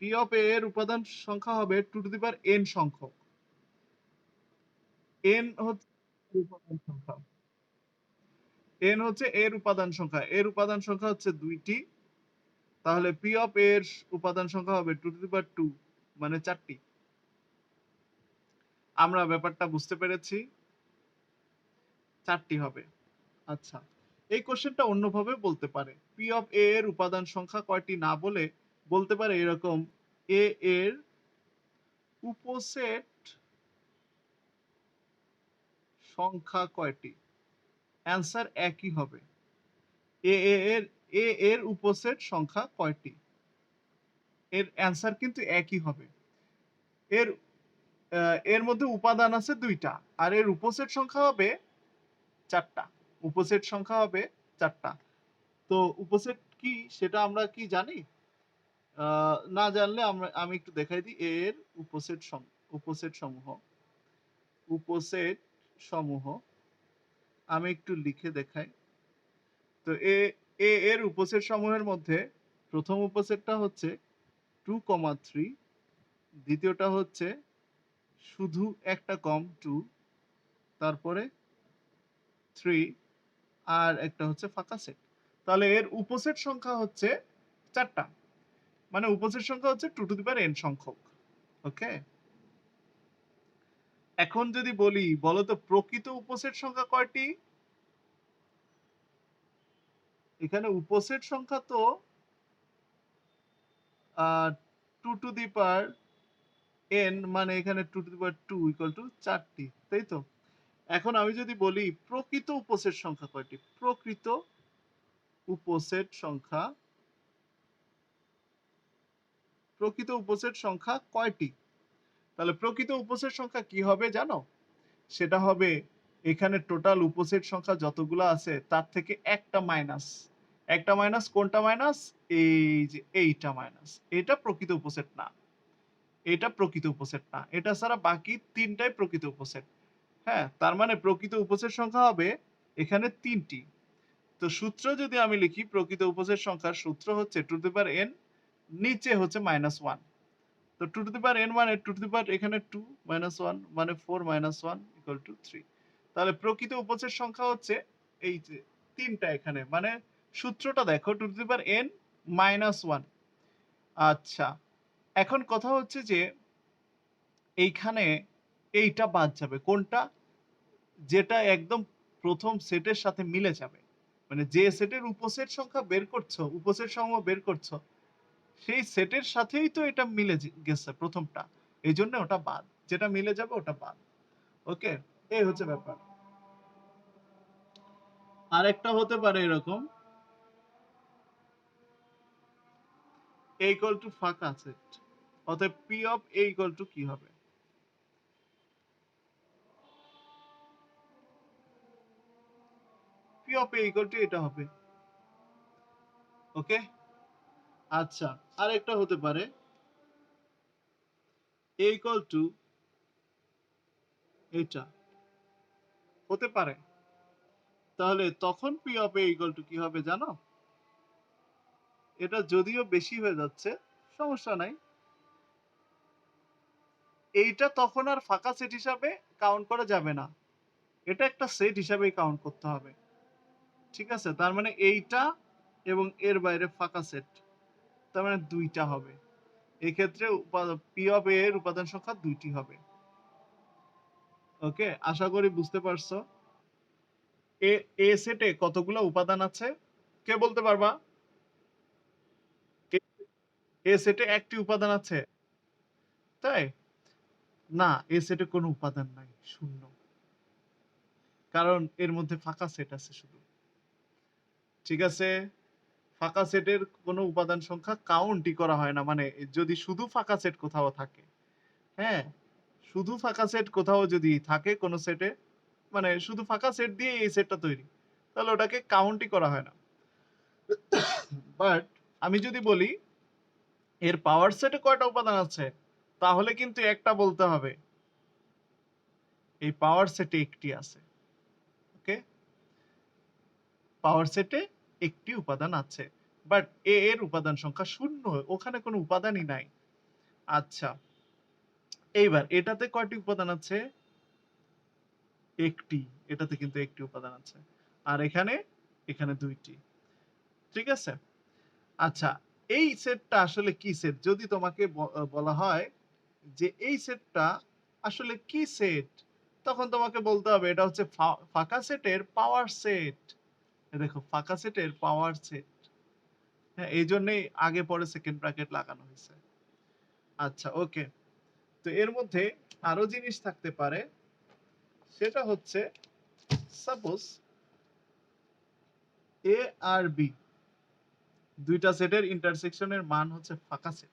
P of এ এর উপাদান সংখ্যা হবে 2 টু দি পাওয়ার n সংখ্যক। n হচ্ছে উপাদান সংখ্যা। n হচ্ছে এর উপাদান সংখ্যা। এর উপাদান সংখ্যা হচ্ছে 2 টি। তাহলে পি অফ এ এর উপাদান সংখ্যা হবে 2 টু দি পাওয়ার 2 মানে 4 টি। আমরা ব্যাপারটা বুঝতে পেরেছি। 4 টি হবে। আচ্ছা। এই কোশ্চেনটা অন্যভাবে বলতে পারে। পি অফ এ এর উপাদান সংখ্যা কয়টি না বলে বলতে পারে এরকম এ এর উপসেট সংখ্যা কয়টি? অ্যান্সার একই হবে। এ এ এর এ এর উপসেট সংখ্যা কয়টি? এর অ্যান্সার কিন্তু একই হবে। এর এর মধ্যে উপাদান আছে ২ টা। আর এর উপসেট সংখ্যা হবে ৪ টা। উপসেট সংখ্যা হবে ৪ টা। তো উপসেট কি সেটা আমরা কি জানি? না জানলে আমি একটু দেখাই দিই। এ এর উপসেট সমূহ। উপসেট সমূহ আমি একটু লিখে দেখাই। তো এ এর উপসেট সমূহের মধ্যে প্রথম উপসেটটা হচ্ছে 2, 3, দ্বিতীয়টা হচ্ছে শুধু একটা কম 2, তারপরে 3 আর একটা হচ্ছে ফাঁকা সেট। তাহলে এর উপসেট সংখ্যা হচ্ছে 4 টা। মানে উপসেট সংখ্যা হচ্ছে 2 টু দি পাওয়ার n সংখ্যক। ওকে? এখন যদি বলি বলতো প্রকৃত উপসেট সংখ্যা কয়টি? এখানে উপসেট সংখ্যা তো 2 টু দি পাওয়ার n মানে এখানে 2 to the power 2 equal to 4 টি। তাই তো? এখন আমি যদি বলি প্রকৃত উপসেট সংখ্যা কয়টি? প্রকৃত উপসেট সংখ্যা প্রকৃত উপসেট সংখ্যা কয়টি? তাহলে প্রকৃত উপসেট সংখ্যা কি হবে জানো? সেটা হবে এখানে টোটাল উপসেট সংখ্যা যতগুলো আছে তার থেকে একটা মাইনাস। একটা মাইনাস কোনটা মাইনাস? এই যে এইটা মাইনাস। এটা প্রকৃত উপসেট না। এটা প্রকৃত উপসেট না। এটা ছাড়া বাকি ৩ টাই প্রকৃত উপসেট। হ্যাঁ? তার মানে প্রকৃত উপসেট সংখ্যা হবে এখানে ৩ টি। তো সূত্র যদি আমি লিখি প্রকৃত উপসেট সংখ্যার সূত্র হচ্ছে 2 টু দি পাওয়ার n নিচে হচ্ছে -1। তো 2 টু দি পাওয়ার n মানে 2 টু দি পাওয়ার এখানে 2 -1 মানে 4 -1 ইকুয়াল টু 3। তাহলে প্রকৃত উপসেট সংখ্যা হচ্ছে এই যে ৩ টা এখানে। মানে সূত্রটা দেখো 2 টু দি পাওয়ার n -1। আচ্ছা। এখন কথা হচ্ছে যে এইখানে এইটা বাদ যাবে। কোনটা? যেটা একদম ১ম সেটের সাথে মিলে যাবে। মানে যে সেটের উপসেট সংখ্যা বের করছো, উপসেট সমূহ বের করছো, সেই সেটের সাথেই তো এটা মিলে গেছে ১ম টা। এজন্য ওটা বাদ। যেটা মিলে যাবে ওটা বাদ। ওকে? এই হচ্ছে ব্যাপার। আরেকটা হতে পারে এরকম a ইকুয়াল টু ফাঁকা সেট। অতএব P of A equal to কি হবে? P of A equal to এটা হবে। ওকে? আচ্ছা, আরেকটা হতে পারে A ইকুয়াল টু এটা। হতে পারে। তাহলে তখন P of A equal to কি হবে জানো? এটা যদিও বেশি হয়ে যাচ্ছে, সমস্যা নাই। এইটা তখন আর ফাঁকা সেট হিসাবে কাউন্ট করা যাবে না। এটা একটা সেট হিসাবেই কাউন্ট করতে হবে। ঠিক আছে? তার মানে এইটা এবং এর বাইরে ফাঁকা সেট। তার মানে ২ টা হবে। এক্ষেত্রে পি অফ এ এর উপাদান সংখ্যা ২ টি হবে। ওকে? আশা করি বুঝতে পারছো। এ সেটে কতগুলো উপাদান আছে? কে বলতে পারবা? এ এ সেটে ১ টি উপাদান আছে। তাই? না, এ সেটে কোনো উপাদান নাই। শূন্য। কারণ এর মধ্যে ফাঁকা সেট আছে শুধু। ঠিক আছে? ফাঁকা সেটের কোনো উপাদান সংখ্যা কাউন্টই করা হয় না। মানে যদি শুধু ফাঁকা সেট কোথাও থাকে। হ্যাঁ? শুধু ফাঁকা সেট কোথাও যদি থাকে কোনো সেটে, মানে শুধু ফাঁকা সেট দিয়ে এই সেটটা তৈরি। তাহলে ওটাকে কাউন্টই করা হয় না। বাট আমি যদি বলি এর পাওয়ার সেটে কয়টা উপাদান আছে? তাহলে কিন্তু একটা বলতে হবে। এই পাওয়ার সেটে একটি আছে। ওকে? পাওয়ার সেটে একটি উপাদান আছে। বাট এ এর উপাদান সংখ্যা ০। ওখানে কোনো উপাদানই নাই। আচ্ছা, এইবার এটাতে কয়টি উপাদান আছে? একটি। এটাতে কিন্তু একটি উপাদান আছে। আর এখানে ২ টি। ঠিক আছে? আচ্ছা, এই সেটটা আসলে কি সেট? যদি তোমাকে বলা হয় যে এই সেটটা আসলে কি সেট? তখন তোমাকে বলতে হবে এটা হচ্ছে ফাঁকা সেটের পাওয়ার সেট। দেখো ফাঁকা সেটের পাওয়ার সেট। হ্যাঁ, এইজন্যই আগে পরে সেকেন্ড ব্র্যাকেট লাগানো হইছে। আচ্ছা, ওকে। তো এর মধ্যে আরো জিনিস থাকতে পারে। সেটা হচ্ছে সাপোজ এ আর বি ২ টা সেটের ইন্টারসেকশন এর মান হচ্ছে ফাঁকা সেট।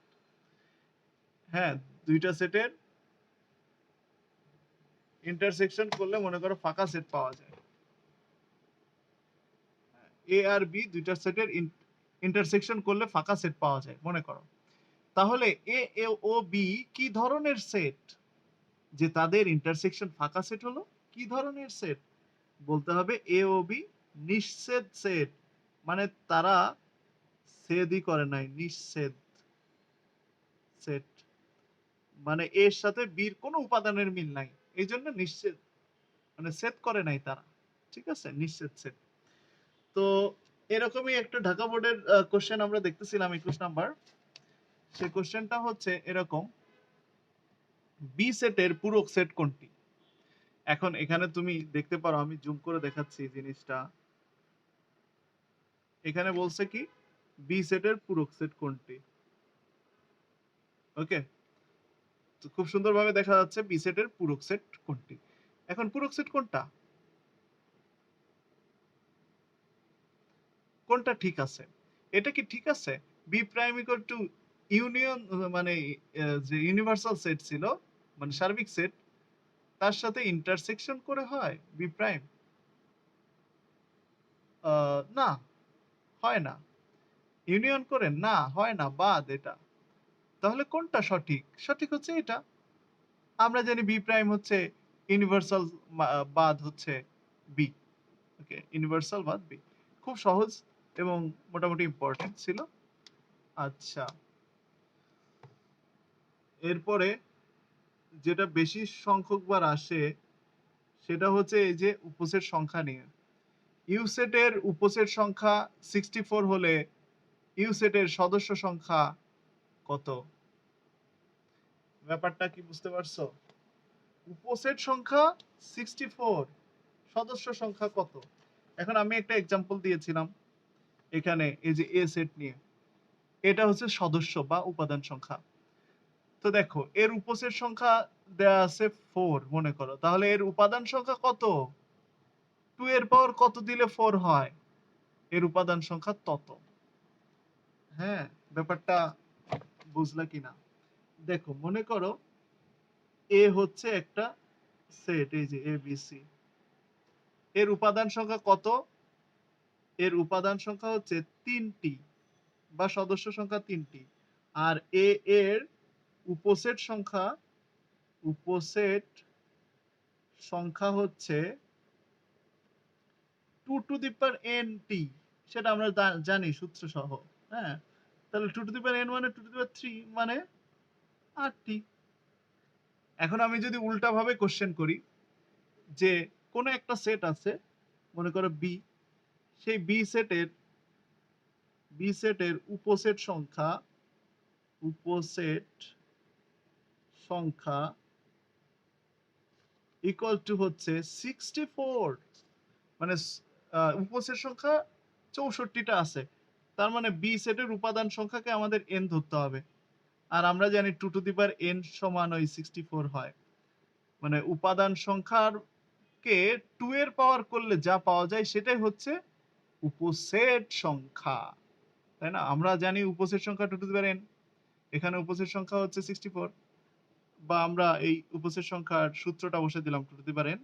হ্যাঁ, ২ টা সেটের ইন্টারসেকশন করলে মনে করো ফাঁকা সেট পাওয়া যায়। এ আর বি ২ টা সেটের ইন্টারসেকশন করলে ফাঁকা সেট পাওয়া যায় মনে করো। তাহলে এ ও বি কি ধরনের সেট? যে তাদের ইন্টারসেকশন ফাঁকা সেট হলো? কি ধরনের সেট? বলতে হবে এ ও বি নিঃছেদ সেট। মানে তারা ছেদই করে নাই, নিঃছেদ সেট। মানে এর সাথে বির কোনো উপাদানের মিল নাই। এইজন্য নিঃছেদ মানে ছেদ করে নাই তারা। ঠিক আছে? নিঃছেদ সেট। তো এরকমই একটা ঢাকা বোর্ডের কোশ্চেন আমরা দেখতেছিলাম ২১ নাম্বার। সেই কোশ্চেনটা হচ্ছে এরকম, বি সেটের পূরক সেট কোনটি? এখন এখানে তুমি দেখতে পারো আমি জুম করে দেখাচ্ছি জিনিসটা। এখানে বলছে কি বি সেটের পূরক সেট কোনটি? ওকে? তো খুব সুন্দরভাবে দেখা যাচ্ছে বি সেটের পূরক সেট কোনটি? এখন পূরক সেট কোনটা? কোনটা ঠিক আছে? এটা কি ঠিক আছে? B prime equal to union মানে যে ইউনিভার্সাল সেট ছিল মানে সার্বিক সেট তার সাথে ইন্টারসেকশন করে হয় বি প্রাইম? না, হয় না। ইউনিয়ন করে? না, হয় না, বাদ এটা। তাহলে কোনটা সঠিক? সঠিক হচ্ছে এটা। আমরা জানি বি প্রাইম হচ্ছে ইউনিভার্সাল বাদ হচ্ছে বি। ওকে, ইউনিভার্সাল বাদ বি। খুব সহজ এবং মোটামুটি ইম্পোর্টেন্ট ছিল। আচ্ছা, এরপরে যেটা বেশি সংখ্যকবার আসে সেটা হচ্ছে এই যে উপসেট সংখ্যা নিয়ে। ইউ সেটের উপসেট সংখ্যা 64 হলে ইউ সেটের সদস্য সংখ্যা কত? ব্যাপারটা কি বুঝতে পারছো? উপসেট সংখ্যা 64, সদস্য সংখ্যা কত? এখন আমি একটা এক্সাম্পল দিয়েছিলাম এখানে এই যে এ সেট নিয়ে। এটা হচ্ছে সদস্য বা উপাদান সংখ্যা। তো দেখো এর উপসেট সংখ্যা দেয়া আছে 4 মনে করো। তাহলে এর উপাদান সংখ্যা কত? 2 এর পাওয়ার কত দিলে 4 হয়? এর উপাদান সংখ্যা তত। হ্যাঁ, ব্যাপারটা বুঝলা কিনা? দেখো মনে করো এ হচ্ছে একটা সেট এই যে এবিসি। এর উপাদান সংখ্যা কত? এর উপাদান সংখ্যা হচ্ছে ৩ টি বা সদস্য সংখ্যা ৩ টি। আর এর উপসেট সংখ্যা উপসেট সংখ্যা হচ্ছে 2 টু দি পাওয়ার n টি। সেটা আমরা জানি সূত্র সহ। হ্যাঁ? তাহলে 2 টু দি পাওয়ার n মানে 2 টু দি পাওয়ার 3 মানে ৮ টি। এখন আমি যদি উল্টাভাবে কোশ্চেন করি যে কোন একটা সেট আছে মনে করো বি, সেই বি সেটের উপসেট সংখ্যা ইকুয়াল টু হচ্ছে 64 মানে উপসেট সংখ্যা ৬৪ টা আছে। তার মানে বি সেটের উপাদান সংখ্যাকে আমাদের n ধরতে হবে। আর আমরা জানি 2 টু দি পাওয়ার n সমান ওই 64 হয়। মানে উপাদান সংখ্যার কে 2 এর পাওয়ার করলে যা পাওয়া যায় সেটাই হচ্ছে উপসেট সংখ্যা। তাই না? আমরা জানি উপসেট সংখ্যা 2 টু দি পাওয়ার n। এখানে উপসেট সংখ্যা হচ্ছে 64 বা আমরা এই উপসেট সংখ্যার সূত্রটা বসিয়ে দিলাম 2 টু দি পাওয়ার n।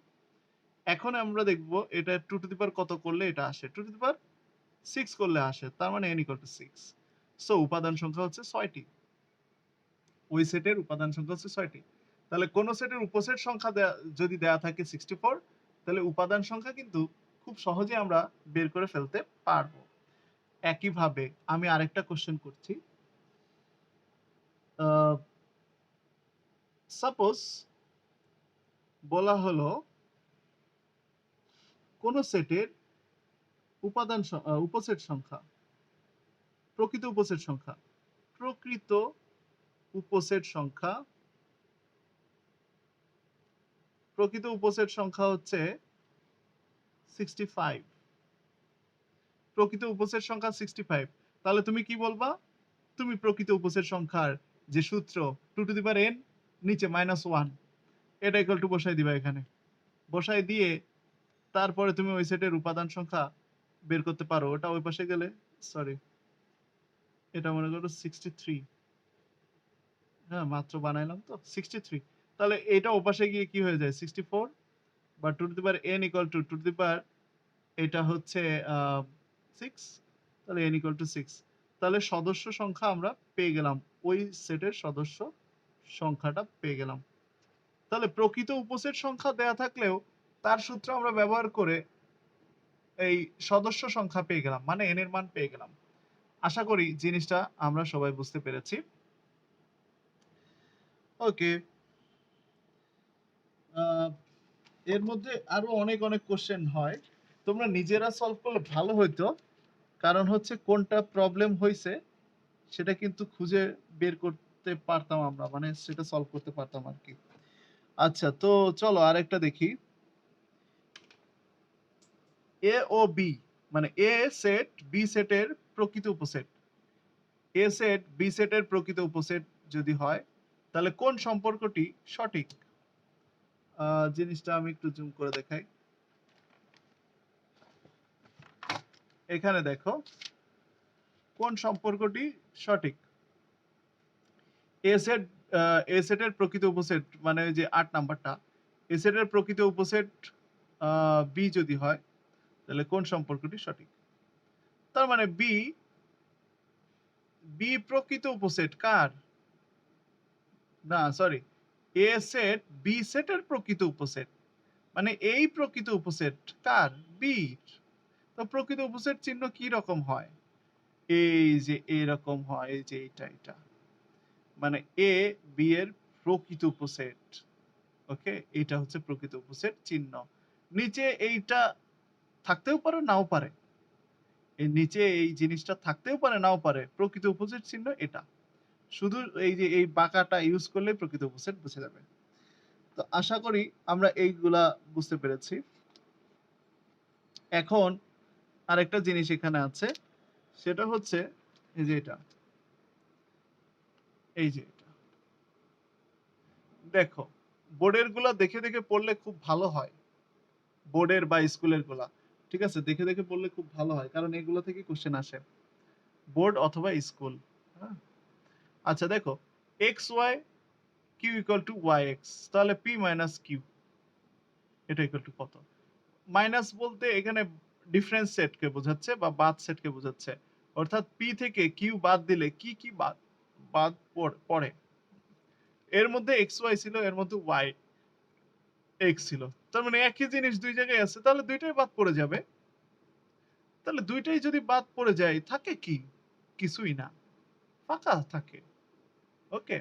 এখন আমরা দেখব এটা 2 টু দি পাওয়ার কত করলে এটা আসে। 2 টু দি পাওয়ার 6 করলে আসে। তার মানে n ইকুয়াল টু 6। সো উপাদান সংখ্যা হচ্ছে 6 টি। ওই সেটের উপাদান সংখ্যা হচ্ছে 6 টি। তাহলে কোন সেটের উপসেট সংখ্যা যদি দেয়া থাকে 64 তাহলে উপাদান সংখ্যা কিন্তু খুব সহজেই আমরা বের করে ফেলতে পারবো। একইভাবে আমি আরেকটা কোশ্চেন করছি। আ সাপোজ বলা হলো কোন সেটের উপসেট সংখ্যা, প্রকৃত উপসেট সংখ্যা, প্রকৃত উপসেট সংখ্যা, প্রকৃত উপসেট সংখ্যা হচ্ছে 65। প্রকৃত উপসেট সংখ্যা 65। তাহলে তুমি কি বলবা? তুমি প্রকৃত উপসেট সংখ্যার যে সূত্র 2 টু দি পাওয়ার n নিচে -1 এটা ইকুয়াল টু বসাই দিবা এখানে। বসাই দিয়ে তারপরে তুমি ওই সেটের উপাদান সংখ্যা বের করতে পারো। ওটা ওই পাশে গেলে সরি এটা মনে করো 63। হ্যাঁ, মাত্র বানাইলাম তো 63। তাহলে এটা ওপাশে গিয়ে কি হয়ে যায় 64 বা 2 to the power n equal to 2 to the power এটা হচ্ছে 6। তাহলে n ইকুয়াল টু 6। তাহলে সদস্য সংখ্যা আমরা পেয়ে গেলাম, ওই সেটের সদস্য সংখ্যাটা পেয়ে গেলাম। তাহলে প্রকৃত উপসেট সংখ্যা দেয়া থাকলেও তার সূত্র আমরা ব্যবহার করে এই সদস্য সংখ্যা পেয়ে গেলাম, মানে n এর মান পেয়ে গেলাম। আশা করি জিনিসটা আমরা সবাই বুঝতে পেরেছি। ওকে, এর মধ্যে আরো অনেক অনেক কোশ্চেন হয়, তোমরা নিজেরা সলভ করলে ভালো হইতো। কারণ হচ্ছে কোনটা প্রবলেম হয়েছে সেটা কিন্তু খুঁজে বের করতে পারতাম আমরা, মানে সেটা সলভ করতে পারতাম আর কি। আচ্ছা, তো চলো আরেকটা দেখি। এ ও বি মানে এ সেট বি সেটের প্রকৃত উপসেট, এ সেট বি সেটের প্রকৃত উপসেট যদি হয় তাহলে কোন সম্পর্কটি সঠিক? জিনিসটা আমি একটু জুম করে দেখাই। এখানে দেখো কোন সম্পর্কটি সঠিক। এ সেট এ সেটের প্রকৃত উপসেট মানে যে 8 নাম্বারটা, এ সেটের প্রকৃত উপসেট বি যদি হয় তাহলে কোন সম্পর্কটি সঠিক? তার মানে বি, বি প্রকৃত উপসেট কার? না সরি, এ সেট বি সেটের প্রকৃত উপসেট, মানে এই প্রকৃত উপসেট কার? বি। তো প্রকৃত উপসেট চিহ্ন কি রকম হয়? এই যে এরকম হয়, এই যে এটা মানে এ বি এর প্রকৃত উপসেট। ওকে, এটা হচ্ছে প্রকৃত উপসেট চিহ্ন। নিচে এইটা থাকতেও পারে নাও পারে, এর নিচে এই জিনিসটা থাকতেও পারে নাও পারে, প্রকৃত উপসেট চিহ্ন এটা। শুধু এই যে এই বাঁকাটা ইউজ করলে প্রকৃত উপসেট বুঝে যাবে। তো আশা করি আমরা এইগুলা বুঝতে পেরেছি। এখন আরেকটা জিনিস এখানে আছে, সেটা হচ্ছে এই যে এটা, এই যে এটা দেখো, বোর্ডের গুলা দেখে দেখে পড়লে খুব ভালো হয়, বোর্ডের বা স্কুলের গুলা, ঠিক আছে, দেখে দেখে পড়লে খুব ভালো হয়, কারণ এগুলো থেকে কোশ্চেন আসে, বোর্ড অথবা স্কুল। হ্যাঁ, আচ্ছা দেখো, X Y Q equal to Y X, তাহলে পি মাইনাস কিউ এটা ইকুয়াল টু কত? মাইনাস বলতে এখানে ডিফারেন্স সেটকে বোঝাচ্ছে বা বাদ সেটকে বোঝাচ্ছে, অর্থাৎ পি থেকে কিউ বাদ দিলে কি কি বাদ বাদ পড়ে। এর মধ্যে এক্স ওয়াই ছিল, এর মধ্যে ওয়াই এক্স ছিল, তার মানে একই জিনিস দুই জায়গায় আছে, তাহলে দুইটাই বাদ পড়ে যাবে। তাহলে দুইটাই যদি বাদ পড়ে যায় থাকে কি? কিছুই না, ফাঁকা থাকে। ওকে,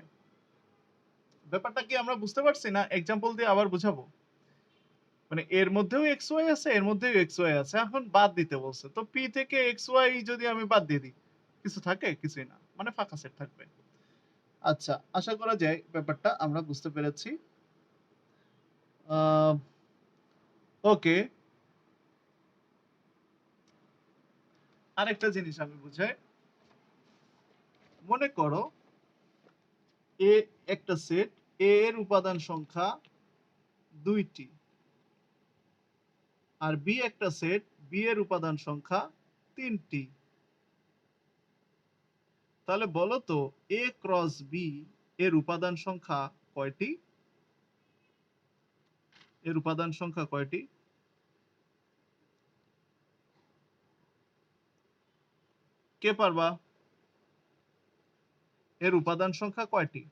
ব্যাপারটা কি আমরা বুঝতে পারছি না? এক্সাম্পল দিয়ে আবার বুঝাবো। মানে এর মধ্যেও এক্স ওয়াই আছে, এর মধ্যেও এক্স ওয়াই আছে, এখন বাদ দিতে বলছে, তো পি থেকে এক্স ওয়াই যদি আমি বাদ দিয়ে দিই কিছু থাকে? কিছুই না, মানে ফাঁকা সেট থাকবে। আচ্ছা, আশা করা যায় ব্যাপারটা আমরা বুঝতে পেরেছি। ওকে, আরেকটা জিনিস আমি বুঝাই। মনে করো এ একটা সেট, এ এর উপাদান সংখ্যা 2টি, আর বি একটা সেট, বি এর উপাদান সংখ্যা 3টি। তাহলে বলো তো এ ক্রস বি এর উপাদান সংখ্যা কয়টি? এর উপাদান সংখ্যা কয়টি? কে পারবা? এর উপাদান সংখ্যা কয়টি?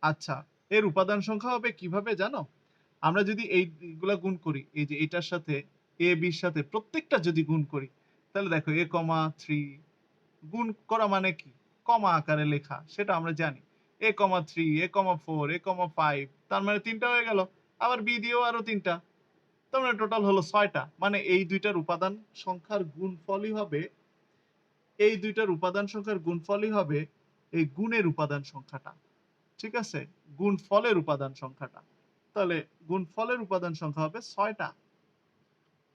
আচ্ছা, এর উপাদান সংখ্যা হবে কিভাবে জানো? আমরা যদি এইগুলা গুণ করি, এই যে এটার সাথে এ বির সাথে প্রত্যেকটা যদি গুণ করি, তাহলে দেখো এ কমা 3 গুণ করা মানে কি? কমা আকারে লেখা, সেটা আমরা জানি। a,3 a,4 a,5 তার মানে 3টা হয়ে গেল। আবার b দিয়েও আরো 3টা। তার মানে টোটাল হলো 6টা। মানে এই দুইটার উপাদান সংখ্যার গুণফলই হবে এই দুইটার উপাদান সংখ্যার গুণফলই হবে এই গুণের উপাদান সংখ্যাটা। ঠিক আছে? গুণফলের উপাদান সংখ্যাটা। তাহলে গুণফলের উপাদান সংখ্যা হবে 6টা।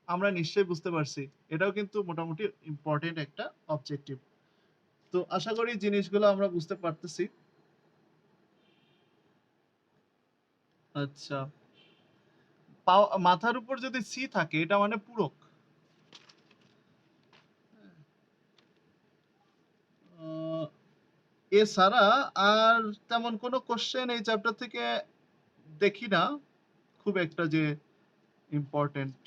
আমরা নিশ্চয়ই বুঝতে পারছি। এটাও কিন্তু মোটামুটি ইম্পোর্টেন্ট একটা অবজেক্টিভ। তো আশা করি জিনিসগুলো আমরা বুঝতে পারতেছি। আচ্ছা। মাথার উপর যদি সি থাকে এটা মানে পূরক। এছাড়া আর তেমন কোনো কোশ্চেন এই চ্যাপ্টার থেকে দেখি না খুব একটা যে ইম্পর্টেন্ট।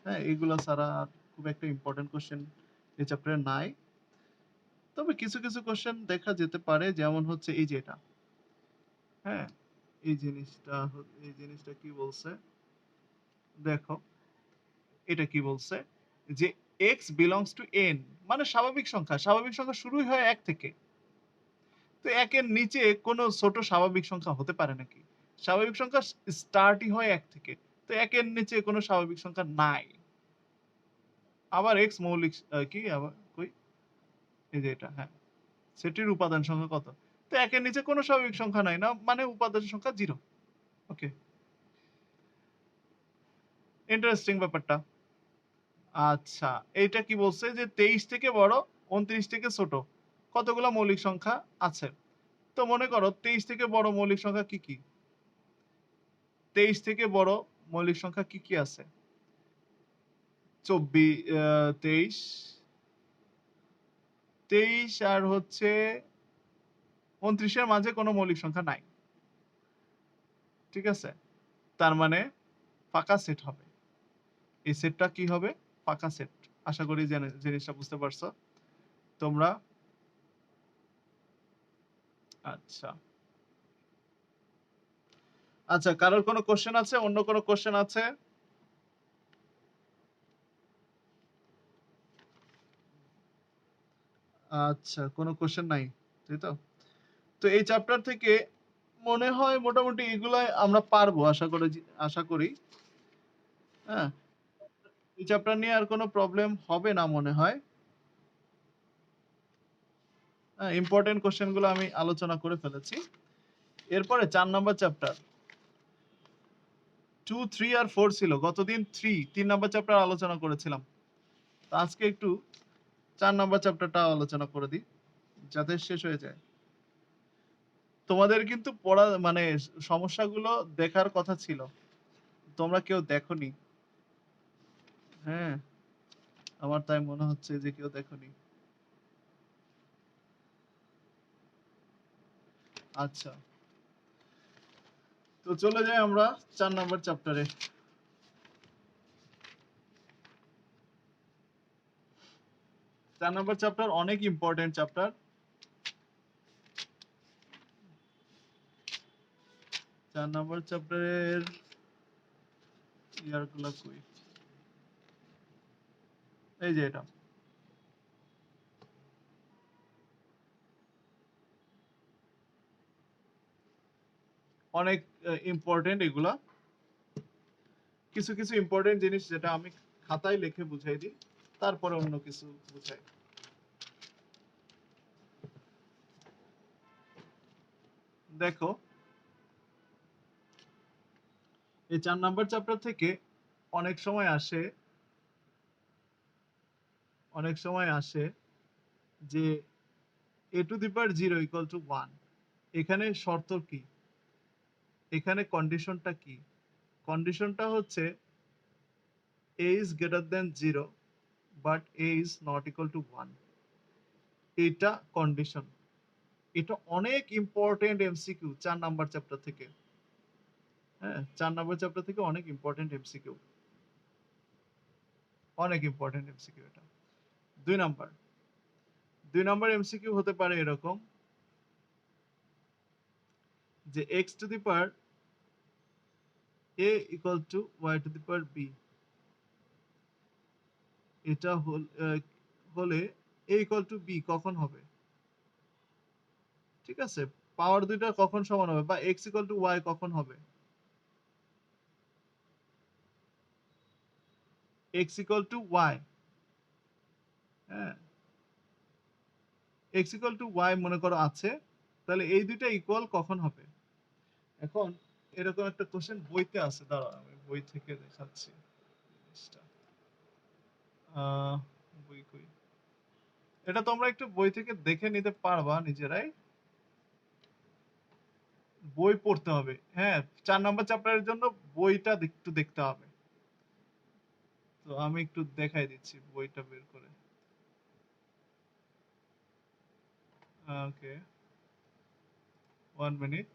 হ্যাঁ, এগুলা ছাড়া আর খুব একটা ইম্পর্টেন্ট কোশ্চেন এই চ্যাপ্টারে নাই। তবে কিছু, কিছু কোশ্চেন দেখা যেতে পারে যেমন হচ্ছে এই যে এটা। হ্যাঁ, এই জিনিসটা কি বলছে? দেখো, এটা কি বলছে? যে x belongs to n মানে স্বাভাবিক সংখ্যা। স্বাভাবিক সংখ্যা শুরুই হয় ১ থেকে। তো ১ এর নিচে কোনো ছোট স্বাভাবিক সংখ্যা হতে পারে নাকি? স্বাভাবিক সংখ্যা স্টার্টই হয় ১ থেকে। তো ১ এর নিচে কোনো স্বাভাবিক সংখ্যা নাই। আবার x মৌলিক কি আবার কই? এই যে এটা, হ্যাঁ। সেটির উপাদান সংখ্যা কত? তো ১ এর নিচে কোনো স্বাভাবিক সংখ্যা নাই না মানে উপাদান সংখ্যা 0। ওকে। ইন্টারেস্টিং ব্যাপারটা। আচ্ছা, এইটা কি বলছে যে ২৩ থেকে বড়, ২৯ থেকে ছোট কতগুলা মৌলিক সংখ্যা আছে? তো মনে করো ২৩ থেকে বড় মৌলিক সংখ্যা কি, কি? ২৩ থেকে বড় মৌলিক সংখ্যা কি, কি আছে? ২৩ ২৩ আর হচ্ছে ২৯ এর মাঝে কোনো মৌলিক সংখ্যা নাই। ঠিক আছে? তার মানে ফাঁকা সেট হবে। এই সেটটা কি হবে? ফাঁকা সেট। আশা করি জিনিসটা বুঝতে পারছো। তোমরা আচ্ছা। আচ্ছা, কারোর কোনো কোয়েশ্চেন আছে? অন্য কোনো কোয়েশ্চেন আছে? আচ্ছা, কোনো কোয়েশ্চেন নাই। তাই তো? তো এই চ্যাপ্টার থেকে মনে হয় মোটামুটি এগুলাই আমরা পারবো আশা করি। হ্যাঁ? এই চ্যাপ্টার নিয়ে আর কোনো প্রবলেম হবে না মনে হয়। হ্যাঁ, ইম্পোর্টেন্ট কোয়েশ্চেন গুলো আমি আলোচনা করে ফেলেছি। এরপরে ৪ নাম্বার চ্যাপ্টার। 2, 3 আর 4 ছিল। গতদিন 3 নাম্বার চ্যাপ্টার আলোচনা করেছিলাম। তো আজকে একটু ৪ নাম্বার চ্যাপ্টারটা আলোচনা করে দিই, যাতে শেষ হয়ে যায়। তোমাদের কিন্তু পড়া মানে সমস্যাগুলো দেখার কথা ছিল। তোমরা কেউ দেখোনি। হ্যাঁ, আমার তাই মনে হচ্ছে যে কেউ দেখোনি। আচ্ছা। তো চলে যাই আমরা ৪ নাম্বার চ্যাপ্টারে। ৪ নাম্বার চ্যাপ্টার অনেক ইম্পোর্টেন্ট চ্যাপ্টার। ৪ নাম্বার চ্যাপ্টারের ইয়ারগুলা কই? এই যে এটা। অনেক ইম্পোর্টেন্ট এগুলা। কিছু, কিছু ইম্পোর্টেন্ট জিনিস যেটা আমি খাতায় লিখে বুঝাই দিই। তারপরে অন্য কিছু বুঝাই। দেখো, এই ৪ নাম্বার চ্যাপ্টার থেকে অনেক সময় আসে যে a to the power 0 equal to 1 এখানে শর্ত কি? এখানে কন্ডিশনটা কি? কন্ডিশনটা হচ্ছে a is greater than 0 but a is not equal to 1 এটা কন্ডিশন। এটা অনেক ইম্পর্টেন্ট এমসিকিউ ৪ নাম্বার চ্যাপ্টার থেকে। হ্যাঁ, ৪ নাম্বার চ্যাপ্টার থেকে অনেক ইম্পর্টেন্ট এমসিকিউ। অনেক ইম্পর্টেন্ট এমসিকিউ এটা। ২ নাম্বার। ২ নাম্বার এমসিকিউ হতে পারে এরকম যে x to the power a equal to y to the power b এটা হলে a equal to b কখন হবে? ঠিক আছে? পাওয়ার দুইটা কখন সমান হবে বা x ইকুয়াল টু y কখন হবে? x ইকুয়াল টু y, হ্যাঁ, x ইকুয়াল টু y মনে করো আছে, তাহলে এই দুইটা ইকুয়াল কখন হবে? এখন এরকম একটা কোশ্চেন বইতে আছে, দাঁড়াও আমি বই থেকে দেখাচ্ছি জিনিসটা। বই কই, এটা তোমরা একটু বই থেকে দেখে নিতে পারবা নিজেরাই, বই পড়তে হবে, হ্যাঁ, 4 নাম্বার চ্যাপ্টারের জন্য বইটা একটু দেখতে হবে। তো আমি একটু দেখাই দিচ্ছি বইটা বের করে। ওকে, 1 মিনিট।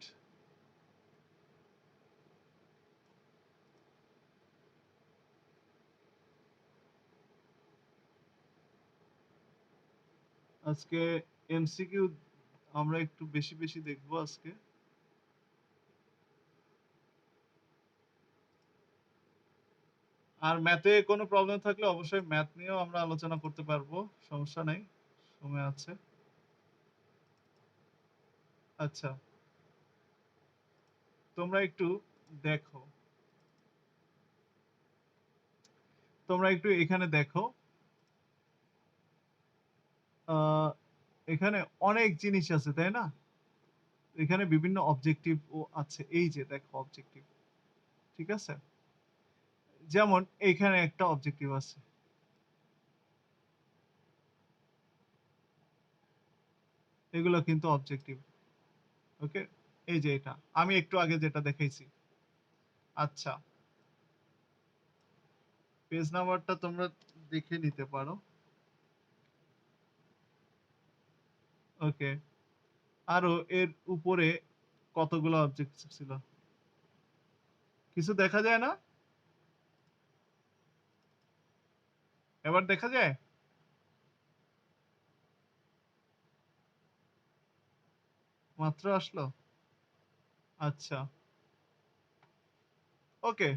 আজকে এমসিকিউ আমরা একটু বেশি বেশি দেখবো আজকে। আর ম্যাথে কোনো প্রবলেম থাকলে অবশ্যই ম্যাথ নিয়েও আমরা আলোচনা করতে পারবো, সমস্যা নাই, সময় আছে। আচ্ছা, তোমরা একটু দেখো, তোমরা একটু এখানে দেখো, এখানে অনেক জিনিস আছে তাই না? এখানে বিভিন্ন অবজেক্টিভ ও আছে, এই যে দেখো অবজেক্টিভ, ঠিক আছে? যেমন এইখানে একটা অবজেক্টিভ আছে, এগুলো কিন্তু অবজেক্টিভ, ওকে? এই যে এটা আমি একটু আগে যেটা দেখাইছি। আচ্ছা, পেজ নাম্বারটা তোমরা দেখে নিতে পারো, ওকে? আরো এর উপরে কতগুলো অবজেক্ট ছিল, কিছু দেখা যায় না? এবার দেখা যায়? মাত্র আসলো? আচ্ছা, ওকে।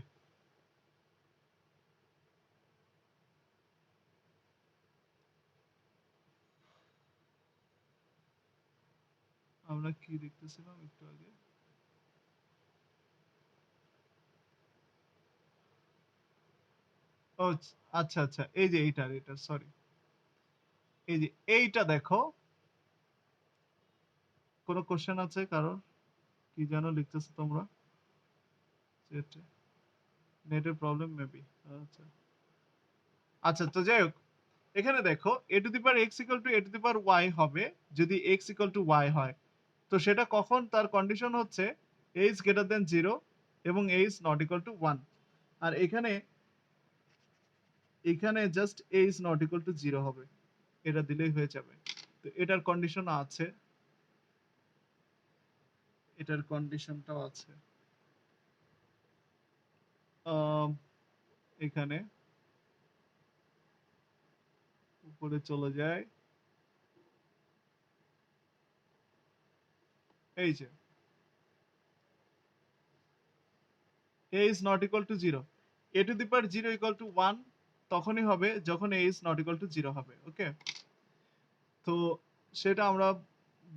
আমরা কি দেখতেছিলাম একটু আগে? ও আচ্ছা আচ্ছা, এই যে এইটার সরি, এই যে এইটা দেখো, কোনো কোশ্চেন আছে কারোর? কি যেন লিখতেছো তোমরা? নেটের প্রবলেম মেবি। আচ্ছা আচ্ছা, তো যাই হোক, এখানে দেখো a two the power x equal to a two the power y হবে যদি x ইকুয়াল টু y হয়। তো সেটা কখন, তার কন্ডিশন হচ্ছে a is greater than 0 এবং a is not equal to 1। আর এখানে এখানে just a is not equal to 0 হবে, এটা দিলেই হয়ে যাবে। তো এটার কন্ডিশন আছে, এটার কন্ডিশনটাও আছে। আম, এখানে উপরে চলে যায়, এই যে a is not equal to 0, a to the power 0 equal to 1 তখনই হবে যখন a is not equal to 0 হবে, ওকে? তো সেটা আমরা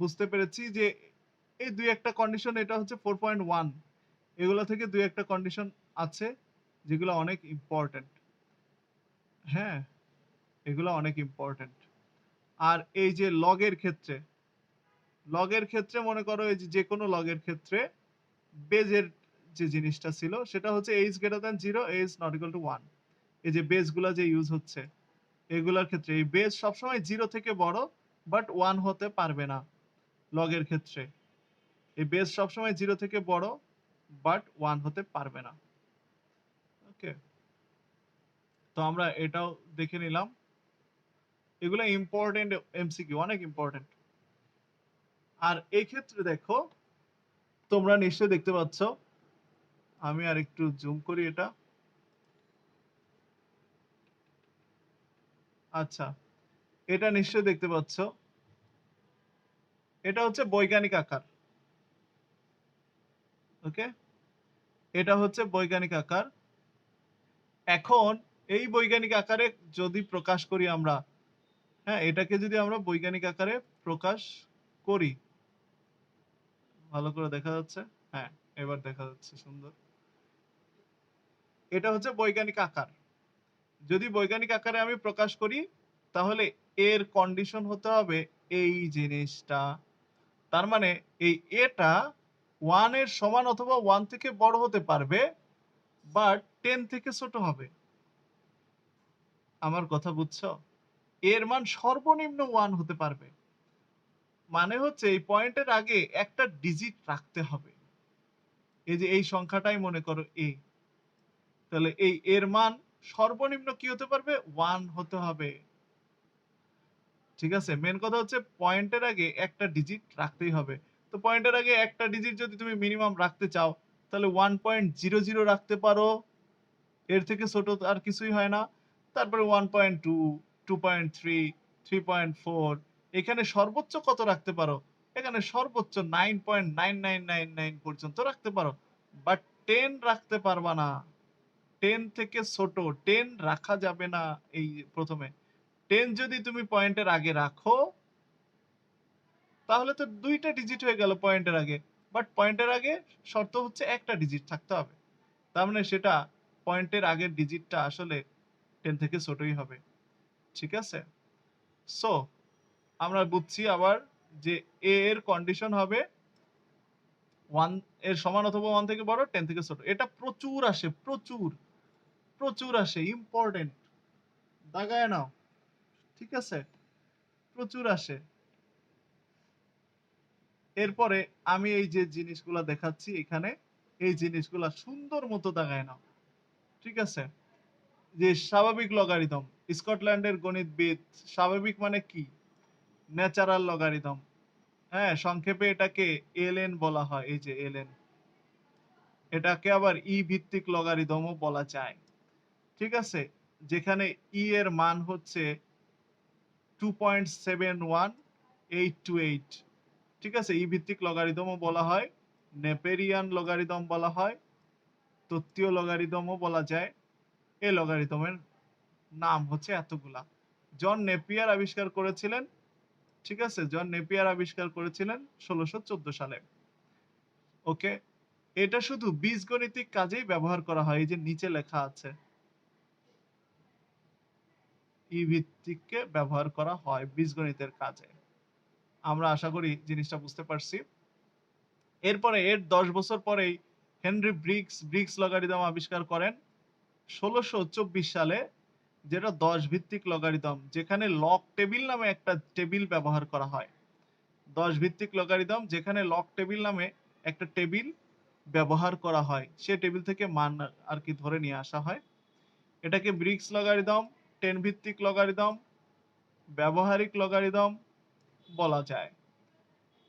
বুঝতে পেরেছি যে এই দুই একটা কন্ডিশন, এটা হচ্ছে 4.1, এগুলো থেকে দুই একটা কন্ডিশন আছে যেগুলো অনেক ইম্পর্টেন্ট, হ্যাঁ, এগুলো অনেক ইম্পর্টেন্ট। আর এই যে লগের ক্ষেত্রে, লগের ক্ষেত্রে মনে করো এই যে কোনো লগের ক্ষেত্রে বেজের যে জিনিসটা ছিল সেটা হচ্ছে a is greater than 0, a is not equal to 1। এই যে বেসগুলা যে ইউজ হচ্ছে এগুলার ক্ষেত্রে এই বেস সবসময় 0 থেকে বড় বাট 1 হতে পারবে না। লগের ক্ষেত্রে এই বেস সবসময় 0 থেকে বড় বাট 1 হতে পারবে না, ওকে? তো আমরা এটাও দেখে নিলাম, এগুলো ইম্পর্টেন্ট এমসিকিউ, অনেক ইম্পর্টেন্ট। আর এই ক্ষেত্রে দেখো, তোমরা নিশ্চয়ই দেখতে পাচ্ছ, আমি আর একটু জুম করি এটা। আচ্ছা, এটা নিশ্চয়ই দেখতে পাচ্ছ, এটা হচ্ছে বৈজ্ঞানিক আকার, ওকে? এটা হচ্ছে বৈজ্ঞানিক আকার। এখন এই বৈজ্ঞানিক আকারে যদি প্রকাশ করি আমরা, হ্যাঁ, এটাকে যদি আমরা বৈজ্ঞানিক আকারে প্রকাশ করি, ভালো করে দেখা যাচ্ছে? হ্যাঁ, এবার দেখা যাচ্ছে সুন্দর। এটা হচ্ছে বৈজ্ঞানিক আকার। যদি বৈজ্ঞানিক আকারে আমি প্রকাশ করি, তাহলে এর কন্ডিশন হতে হবে এই জিনিসটা। তার মানে এই এটা 1 এর সমান অথবা 1 থেকে বড় হতে পারবে, বাট 10 থেকে ছোট হবে। আমার কথা বুঝছো? এর মান সর্বনিম্ন 1 হতে পারবে। মানে হচ্ছে এই পয়েন্টের আগে একটা ডিজিট রাখতে হবে। এই যে এই সংখ্যাটাই মনে করো a, তাহলে এই এর মান সর্বনিম্ন কি হতে পারবে? 1 হতে হবে। ঠিক আছে? মেন কথা হচ্ছে পয়েন্টের আগে একটা ডিজিট রাখতেই হবে। তো পয়েন্টের আগে একটা ডিজিট যদি তুমি মিনিমাম রাখতে চাও, তাহলে 1.00 রাখতে পারো। এর থেকে ছোট তো আর কিছুই হয় না। তারপরে 1.2, 2.3, 3.4, এখানে সর্বোচ্চ কত রাখতে পারো? এখানে সর্বোচ্চ 9.9999 পর্যন্ত রাখতে পারো। বাট 10 রাখতে পারবা না। 10 থেকে ছোট 10 রাখা যাবে না এই প্রথমে। 10 যদি তুমি পয়েন্টের আগে রাখো, তাহলে তো ২ টা ডিজিট হয়ে গেল পয়েন্টের আগে। বাট পয়েন্টের আগে শর্ত হচ্ছে একটা ডিজিট থাকতে হবে। তার মানে সেটা পয়েন্টের আগের ডিজিটটা আসলে 10 থেকে ছোটই হবে। ঠিক আছে? সো আমরা বুঝছি আবার যে a এর কন্ডিশন হবে 1 এর সমান অথবা 1 থেকে বড়, 10 থেকে ছোট। এটা প্রচুর আসে, প্রচুর, প্রচুর আসে। ইম্পোর্টেন্ট। দাগায় নাও। ঠিক আছে? প্রচুর আসে। এরপরে আমি এই যে জিনিসগুলা দেখাচ্ছি এখানে, এই জিনিসগুলা সুন্দর মতো দাগায় নাও। ঠিক আছে? যে স্বাভাবিক লগারিদম, স্কটল্যান্ডের গণিতবিদ, স্বাভাবিক মানে কি? Natural logarithm. হ্যাঁ, সংক্ষেপে এটাকে এলএন বলা হয়। এই যে এলএন। এটাকে আবার ভিত্তিক লগারিদমও বলা যায়। ঠিক আছে? যেখানে এর মান হচ্ছে 2.71828। ঠিক আছে? ভিত্তিক লগারিদমও বলা হয়, নেপেরিয়ান লগারিদম বলা হয়, তত্ত্বীয় লগারিদমও বলা যায়। এই লগারিদমের নাম হচ্ছে এতগুলা। জন নেপিয়ার আবিষ্কার করেছিলেন। ঠিক আছে? জন নেপিয়ার আবিষ্কার করেছিলেন ১৬১৪ সালে। ওকে? এটা শুধু বীজগণিতিক কাজেই ব্যবহার করা হয়। এই যে নিচে লেখা আছে। ভিত্তিককে ব্যবহার করা হয় বীজগণিতের কাজে। আমরা আশা করি জিনিসটা বুঝতে পারছি। এরপরে এর ১০ বছর পরেই হেনরি ব্রিগস লগারিদম আবিষ্কার করেন ১৬২৪ সালে, যেটা ১০ ভিত্তিক লগারিদম, যেখানে লগ টেবিল নামে একটা টেবিল ব্যবহার করা হয়। ১০ ভিত্তিক লগারিদম যেখানে লগ টেবিল নামে একটা টেবিল ব্যবহার করা হয়। সে টেবিল থেকে মান আর কি ধরে নিয়ে আসা হয়। এটাকে ব্রিগস লগারিদম, 10 ভিত্তিক লগারিদম, ব্যবহারিক লগারিদম বলা যায়।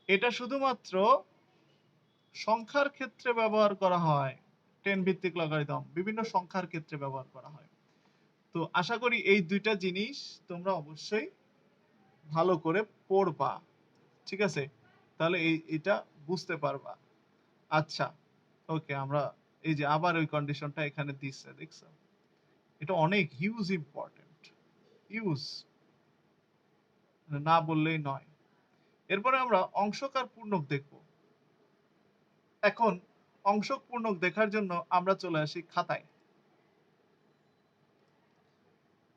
এটা শুধুমাত্র সংখ্যার ক্ষেত্রে ব্যবহার করা হয়। 10 ভিত্তিক লগারিদম বিভিন্ন সংখ্যার ক্ষেত্রে ব্যবহার করা হয়। তো আশা করি এই ২ টা জিনিস তোমরা অবশ্যই ভালো করে পড়বা। ঠিক আছে? তাহলে এটা বুঝতে পারবা। আচ্ছা, ওকে, আমরা এই যে আবার ওই কন্ডিশনটা এখানে দিচ্ছে, দেখছো? এটা অনেক হিউজ ইম্পর্টেন্ট। হিউজ। না বললেই নয়। এরপরে আমরা অংশক আর পূর্ণক দেখব। এখন অংশক পূর্ণক দেখার জন্য আমরা চলে আসি খাতায়।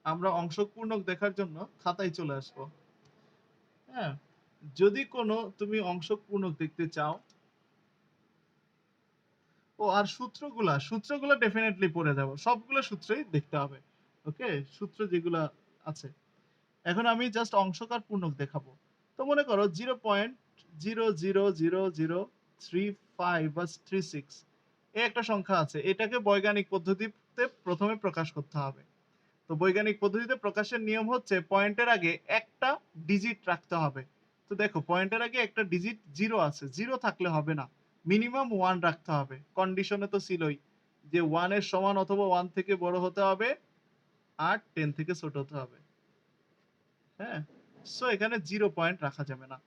আমরা অংশক পূর্ণক দেখার জন্য খাতায় চলে আসব। হ্যাঁ? যদি কোনো তুমি অংশক পূর্ণক দেখতে চাও, আর সূত্রগুলা ডেফিনেটলি পড়ে যাব। সবগুলো সূত্রই দেখতে হবে। ওকে? সূত্র যেগুলা আছে। এখন আমি জাস্ট অংশক আর পূর্ণক দেখাবো। তো মনে করো 0.000035 বা 36 এই একটা সংখ্যা আছে। এটাকে বৈজ্ঞানিক পদ্ধতিতে প্রথমে প্রকাশ করতে হবে। তো বৈজ্ঞানিক পদ্ধতিতে প্রকাশের নিয়ম হচ্ছে পয়েন্টের আগে একটা ডিজিট রাখতে হবে। তো দেখো পয়েন্টের আগে একটা ডিজিট 0 আছে। 0 থাকলে হবে না। মিনিমাম 1 রাখতে হবে। কন্ডিশনে তো ছিলই যে 1 এর সমান অথবা 1 থেকে বড় হতে হবে আর 10 থেকে ছোট হতে হবে। হ্যাঁ? সো এখানে 0 পয়েন্ট রাখা যাবে না।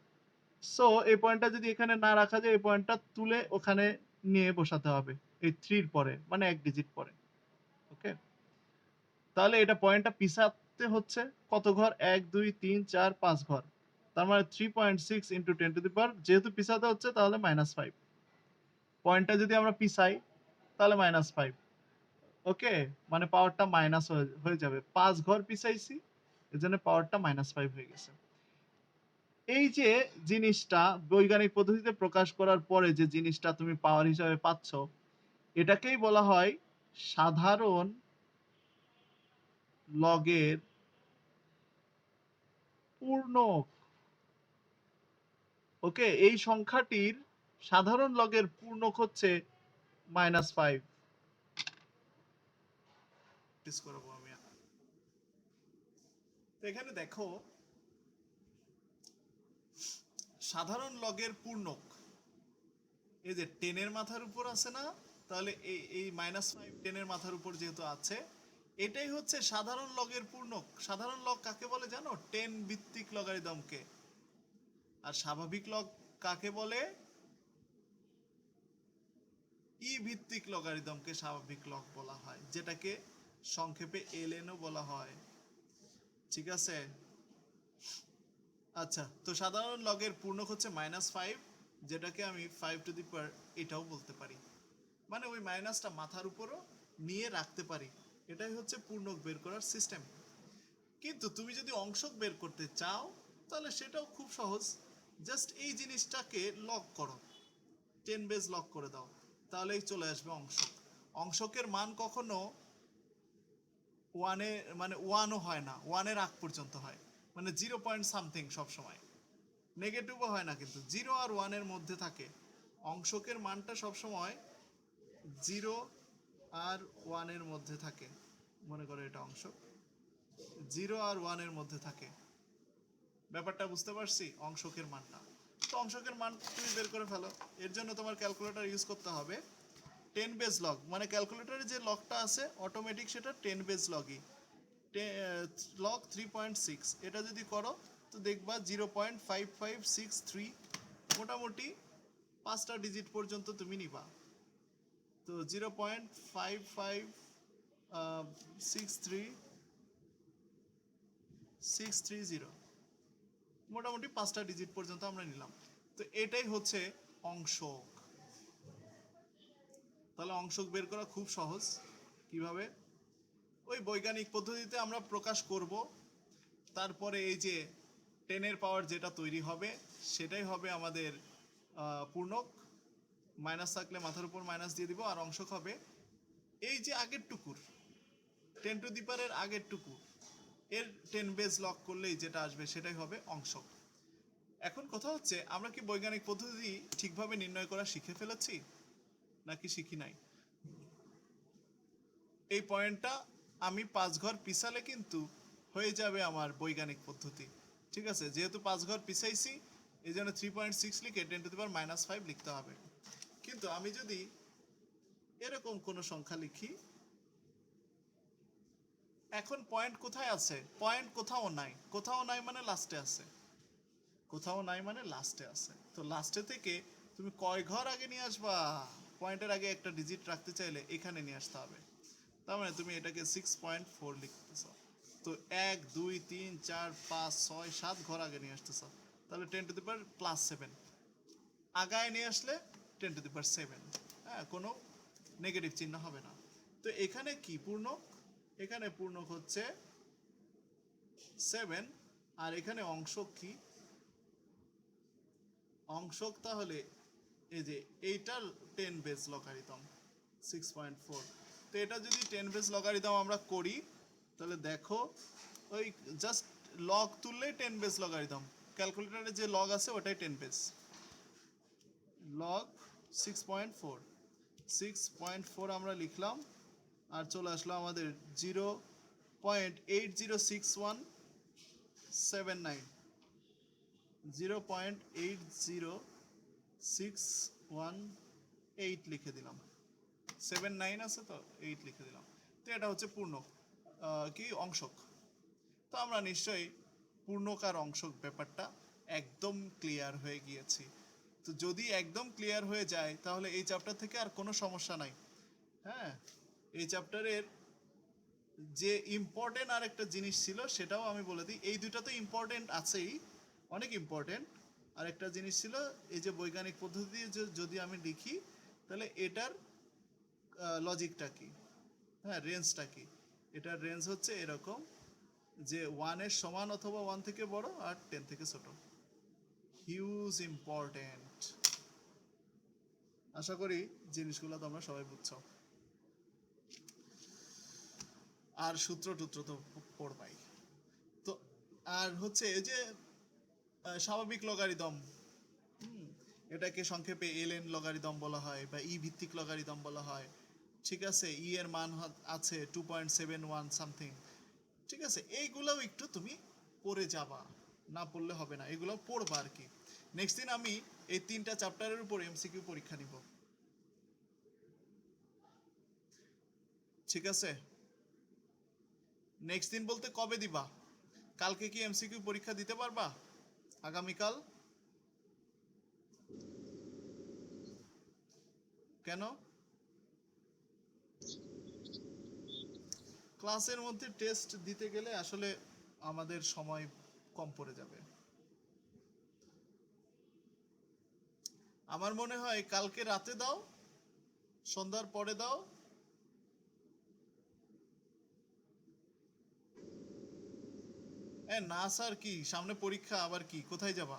সো এই পয়েন্টটা যদি এখানে না রাখা যায়, এই পয়েন্টটা তুলে ওখানে নিয়ে বসাতে হবে। এই 3 এর পরে, মানে 1 ডিজিট পরে। ওকে? তাহলে এটা পয়েন্টটা পিছাতে হচ্ছে কত ঘর? ১, ২, ৩, ৪, ৫ ঘর। তার মানে 3.6 ইন্টু 10 টু দি পাওয়ার, যেহেতু পিছাতে হচ্ছে তাহলে -5, পয়েন্টটা যদি আমরা পিছাই তাহলে -5। ওকে, মানে পাওয়ারটা মাইনাস হয়ে যাবে, 5 ঘর পিছাইছি এজন্য পাওয়ারটা -5 হয়ে গেছে। এই যে জিনিসটা বৈজ্ঞানিক পদ্ধতিতে প্রকাশ করার পরে যে জিনিসটা তুমি পাওয়ার হিসাবে পাচ্ছ, এটাকেই বলা হয় সাধারণ লগের পূর্ণক। ওকে, এই সংখ্যাটির সাধারণ লগের পূর্ণক হচ্ছে -5। করবো আমি। তো এখানে দেখো সাধারণ লগের পূর্ণক, এই যে 10 এর মাথার উপর আছে না, তাহলে এই -5 10 এর মাথার উপর যেহেতু আছে, এটাই হচ্ছে সাধারণ লগের পূর্ণক। সাধারণ লগ কাকে বলে জানো? 10 ভিত্তিক লগারিদমকে। আর স্বাভাবিক লগ কাকে বলে? ই ভিত্তিক লগারিদমকে স্বাভাবিক লগ বলা হয়, যেটাকে সংক্ষেপে ln ও বলা হয়। ঠিক আছে? আচ্ছা, তো সাধারণ লগের পূর্ণক হচ্ছে -5, যেটাকে আমি 5 টু দি পাওয়ার এটাও বলতে পারি। মানে ওই মাইনাসটা মাথার উপরও নিয়ে রাখতে পারি। এটাই হচ্ছে পূর্ণক বের করার সিস্টেম। কিন্তু তুমি যদি অংশক বের করতে চাও তাহলে সেটাও খুব সহজ। জাস্ট এই জিনিসটাকে লক করো, 10 বেজ লক করে দাও, তাহলেই চলে আসবে অংশক। অংশকের মান কখনো 1 মানে 1ও হয় না, 1 এর আগ পর্যন্ত হয়, মানে 0 পয়েন্ট সামথিং সবসময়। নেগেটিভও হয় না, কিন্তু 0 আর 1 এর মধ্যে থাকে। অংশকের মানটা সবসময় 0 আর 1 এর মধ্যে থাকে। মনে করো এটা অংশক, 0 আর 1 এর মধ্যে থাকে। ব্যাপারটা বুঝতে পারছি? অংশকের মানটা, তো অংশকের মান তুমি বের করে ফেলো। এর জন্য তোমার ক্যালকুলেটর ইউজ করতে হবে। 10 বেজ লগ, মানে ক্যালকুলেটরে যে লগটা আছে অটোমেটিক সেটা 10 বেজ লগই। লগ 3.6, এটা যদি করো তো দেখবা 0.5563, মোটামুটি 5টা ডিজিট পর্যন্ত তুমি নিবা। তো 0.5563630, মোটামুটি 5টা ডিজিট পর্যন্ত আমরা নিলাম। তো এটাই হচ্ছে অংশক। তাহলে অংশক বের করা খুব সহজ। কিভাবে? ওই বৈজ্ঞানিক পদ্ধতিতে আমরা প্রকাশ করব, তারপরে এই যে 10 এর পাওয়ার যেটা তৈরি হবে সেটাই হবে আমাদের পূর্ণক। মাইনাস থাকলে মাথার উপর মাইনাস দিয়ে দিব, আর অংশক হবে এই যে আগের টুকুর 10 টু দি পাওয়ারের আগের টুকু, এর 10 বেজ লক করলেই যেটা আসবে সেটাই হবে অংশক। এখন কথা হচ্ছে, আমরা কি বৈজ্ঞানিক পদ্ধতি ঠিকভাবে নির্ণয় করা শিখে ফেলেছি নাকি শিখি নাই? এই পয়েন্টটা আমি 5 ঘর পিছালে কিন্তু হয়ে যাবে আমার বৈজ্ঞানিক পদ্ধতি। ঠিক আছে, যেহেতু 5 ঘর পিছাইছি এই জন্য 3.6 লিখে 10 টু দি পাওয়ার -5 লিখতে হবে। কিন্তু আমি যদি এরকম কোনো সংখ্যা লিখি, এখন পয়েন্ট কোথায় আছে? পয়েন্ট কোথাও নাই, কোথাও নাই মানে লাস্টে আছে, কোথাও নাই মানে লাস্টে আছে। তো লাস্টে থেকে তুমি কয় ঘর আগে নিয়ে আসবা? পয়েন্টের আগে একটা ডিজিট রাখতে চাইলে এখানে নিয়ে আসতে হবে। তার মানে তুমি এটাকে 6.4 লিখতেছ। তো 1 2 3 4 5 6 7 ঘর আগে নিয়ে আসতেছ, তাহলে 10 টু দি পাওয়ার +7 আগায় নিয়ে আসলে 10 টু দি পাওয়ার 7। হ্যাঁ, কোনো নেগেটিভ চিহ্ন হবে না। তো এখানে কি পূর্ণক? এখানে পূর্ণক হচ্ছে 7, আর এখানে অংশক কি? অংশক তাহলে এই যে এইটার 10 বেজ লগারিদম 6.4। তো এটা যদি 10 বেজ লগারিদম আমরা করি তাহলে দেখো ওই জাস্ট লগ তুললেই 10 বেজ লগারিদম। ক্যালকুলেটরে যে লগ আছে ওটাই 10 বেজ। লগ 6.4, 6.4 আমরা লিখলাম, আর চলে আসলো আমাদের 0.806179, 0.80618 লিখে দিলাম। 79 আছে তো 8 লিখে দিলাম। তো এটা হচ্ছে পূর্ণক, কি অংশক। তো আমরা নিশ্চয়ই পূর্ণক আর অংশক ব্যাপারটা একদম ক্লিয়ার হয়ে গিয়েছি। তো যদি একদম ক্লিয়ার হয়ে যায় তাহলে এই চ্যাপ্টার থেকে আর কোনো সমস্যা নাই। হ্যাঁ, এই চ্যাপ্টারের যে ইম্পর্টেন্ট আর একটা জিনিস ছিল সেটাও আমি বলে দিই। এই দুটো তো ইম্পর্টেন্ট আছেই, অনেক ইম্পর্টেন্ট। আরেকটা জিনিস ছিল, এই যে বৈজ্ঞানিক পদ্ধতি দিয়ে যদি আমি লিখি, তাহলে এটার লজিকটা কি, হ্যাঁ রেঞ্জটা কি। এটার রেঞ্জ হচ্ছে এরকম যে 1 এর সমান অথবা 1 থেকে বড় আর 10 থেকে ছোট। Huge important. আশা করি জিনিসগুলো তোমরা সবাই বুঝছো। আর সূত্র টুত্র তো পড়বাই। তো আর হচ্ছে এই যে স্বাভাবিক লগারিদম, এটাকে সংক্ষেপে এলএন লগারিদম বলা হয় বা ই ভিত্তিক লগারিদম বলা হয়। ঠিক আছে, ই এর মান আছে 2.71 সামথিং। ঠিক আছে, এইগুলোও একটু তুমি পড়ে যাবা, না পড়লে হবে না, এগুলো পড়বা আর কি। নেক্সট দিন আমি এই 3টা চ্যাপ্টারের উপর এমসিকিউ পরীক্ষা নিব। ঠিক আছে, নেক্সট দিন বলতে কবে দিবা? কালকে কি এমসিকিউ পরীক্ষা দিতে পারবা? আগামীকাল? কেন? ক্লাসের মধ্যে টেস্ট দিতে গেলে আসলে আমাদের সময় কম পড়ে যাবে। আমার মনে হয় কালকে রাতে দাও, সন্ধ্যার পরে দাও। না স্যার, কি সামনে পরীক্ষা, আবার কি, কোথায় যাবা?